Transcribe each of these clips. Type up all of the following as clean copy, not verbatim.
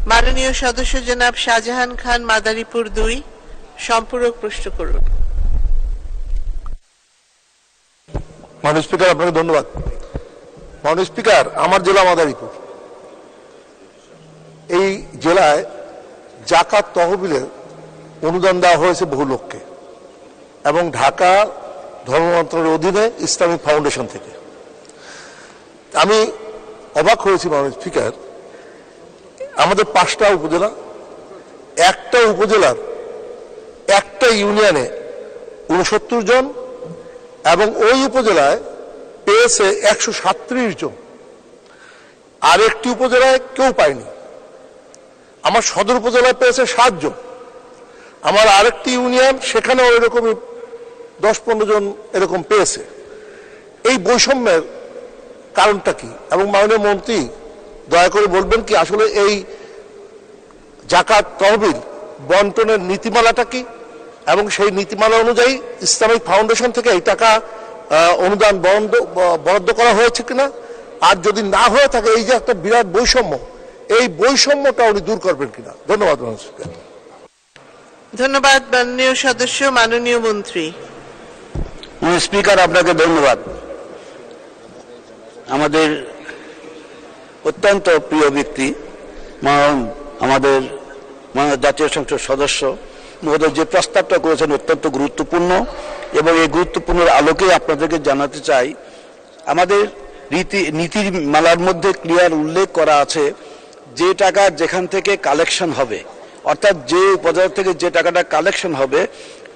মাননীয় সদস্য জনাব শাহজাহান খান, মাদারীপুর 2, সম্পূরক প্রশ্ন করুন। মাননীয় স্পিকার, আপনাকে ধন্যবাদ। মাননীয় স্পিকার, আমার জেলা মাদারীপুর। এই জেলায় জাকাত তহবিলের অনুদান দেওয়া হয়েছে বহু লোককে এবং ঢাকা ধর্ম মন্ত্রণালয়ের অধীনে ইসলামিক ফাউন্ডেশন থেকে। আমি অবাক হয়েছি মাননীয় স্পিকার, আমাদের 5টা উপজেলা, একটা উপজেলার একটা ইউনিয়নে 69 জন এবং ওই উপজেলায় পেয়েছে 137 জন, আর একটি উপজেলায় কেউ পায়নি। আমার সদর উপজেলায় পেয়েছে 7 জন, আমার আরেকটি ইউনিয়ন সেখানেও এরকমই 10-15 জন এরকম পেয়েছে। এই বৈষম্যের কারণটা কি? এবং মাননীয় মন্ত্রী দয়া করে বলবেন কি আসলে এই জাকাত তহবিল বন্টনের নীতিমালাটা কি, এবং সেই নীতিমালা অনুযায়ী ইসলামিক ফাউন্ডেশন থেকে এই টাকা অনুদান বরাদ্দ করা হয়েছে কিনা, আর যদি না হয়ে থাকে এই যে একটা বিরাট বৈষম্য, এই বৈষম্যটা উনি দূর করবেন কিনা। ধন্যবাদ মাননীয় স্পিকার। ধন্যবাদ মাননীয় সদস্য। মাননীয় মন্ত্রী। স্পিকার, আপনাকে ধন্যবাদ। আমাদের অত্যন্ত প্রিয় ব্যক্তি আমাদের জাতীয় সংসদ সদস্য মহোদয় যে প্রস্তাবটা করেছেন অত্যন্ত গুরুত্বপূর্ণ, এবং এই গুরুত্বপূর্ণ আলোকে আপনাদেরকে জানাতে চাই, আমাদের নীতির মালার মধ্যে ক্লিয়ার উল্লেখ করা আছে যে টাকা যেখান থেকে কালেকশন হবে, অর্থাৎ যে উপজেলা থেকে যে টাকাটা কালেকশন হবে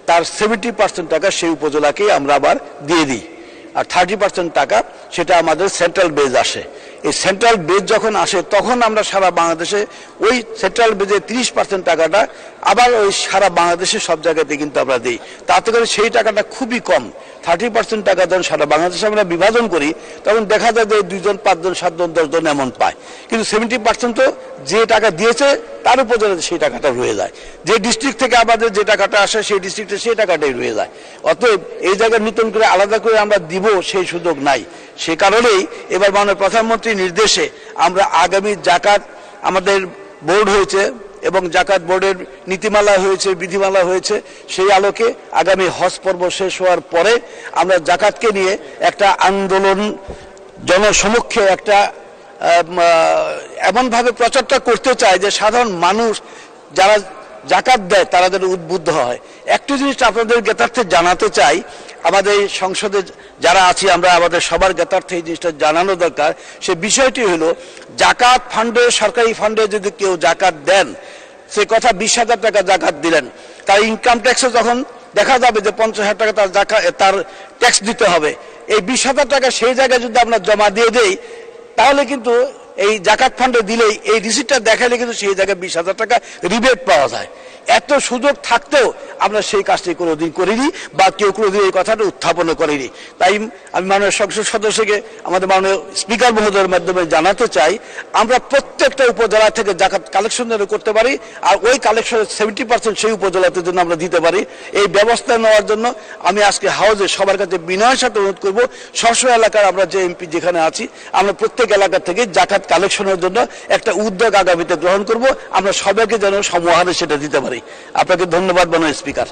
তার 70% টাকা সেই উপজেলাকেই আমরা আবার দিয়ে দিই, আর 30% টাকা সেটা আমাদের সেন্ট্রাল বেজ আসে। এই সেন্ট্রাল বেজ যখন আসে তখন আমরা সারা বাংলাদেশে ওই সেন্ট্রাল বেজে 30% টাকাটা আবার ওই সারা বাংলাদেশে সব জায়গাতে কিন্তু আমরা দিই। তাতে করে সেই টাকাটা খুবই কম। 30% টাকা যখন সারা বাংলাদেশে আমরা বিভাজন করি তখন দেখা যায় যে 2 জন 5 জন 7 জন 10 জন এমন পায়, কিন্তু 70% তো যে টাকা দিয়েছে তার উপজেলাতে সেই টাকাটা রয়ে যায়। যে ডিস্ট্রিক্ট থেকে আমাদের যে টাকাটা আসে সেই ডিস্ট্রিক্টে সেই টাকাটাই রয়ে যায়। অতএব এই জায়গায় নতুন করে আলাদা করে আমরা দিব সেই সুযোগ নাই। সে কারণেই এবার মাননীয় প্রধানমন্ত্রীর নির্দেশে আমরা আগামী জাকাত আমাদের বোর্ড হয়েছে এবং জাকাত বোর্ডের নীতিমালা হয়েছে, বিধিমালা হয়েছে, সেই আলোকে আগামী হজ পর্ব শেষ হওয়ার পরে আমরা জাকাতকে নিয়ে একটা আন্দোলন জনসমক্ষে একটা এমনভাবে প্রচারটা করতে চাই যে সাধারণ মানুষ যারা জাকাত দেয় তারা যেন উদ্বুদ্ধ হয়। একটি জিনিস আপনাদের জ্ঞাতার্থে জানাতে চাই, আমাদের সংসদে যারা আছি আমরা আমাদের সবার জ্ঞাতার্থে এই জিনিসটা জানানো দরকার। সে বিষয়টি হলো জাকাত ফান্ডে, সরকারি ফান্ডে যদি কেউ জাকাত দেন, সে কথা 20,000 টাকা জাকাত দিলেন, তার ইনকাম ট্যাক্সে যখন দেখা যাবে যে 50,000 টাকা তার ট্যাক্স দিতে হবে, এই 20,000 টাকা সেই জায়গায় যদি আমরা জমা দিয়ে দেই তাহলে কিন্তু এই জাকাত ফান্ডে দিলেই এই রিসিপ্টটা দেখালে কিন্তু সেই জায়গায় 20,000 টাকা রিবেট পাওয়া যায়। এত সুযোগ থাকতেও আমরা সেই কাজটি কোনোদিন করিনি বা কেউ কোনোদিন এই কথাটা উত্থাপন করিনি। তাই আমি মাননীয় সংসদ সদস্যকে আমাদের মাননীয় স্পিকার মহোদয়ের মাধ্যমে জানাতে চাই, আমরা প্রত্যেকটা উপজেলা থেকে জাকাত কালেকশন যেন করতে পারি, আর ওই কালেকশনের 70% সেই উপজেলাতে জন্য আমরা দিতে পারি। এই ব্যবস্থা নেওয়ার জন্য আমি আজকে হাউজে সবার কাছে বিনয়ের সাথে অনুরোধ করবো, স্ব এলাকার আমরা যে এমপি যেখানে আছি আমরা প্রত্যেক এলাকা থেকে জাকাত কালেকশনের জন্য একটা উদ্যোগ আগামীতে গ্রহণ করব, আমরা সবাইকে যেন সমহারে সেটা দিতে পারি। আপনাকে ধন্যবাদ মাননীয় স্পিকার।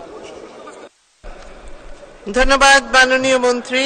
ধন্যবাদ মাননীয় মন্ত্রী।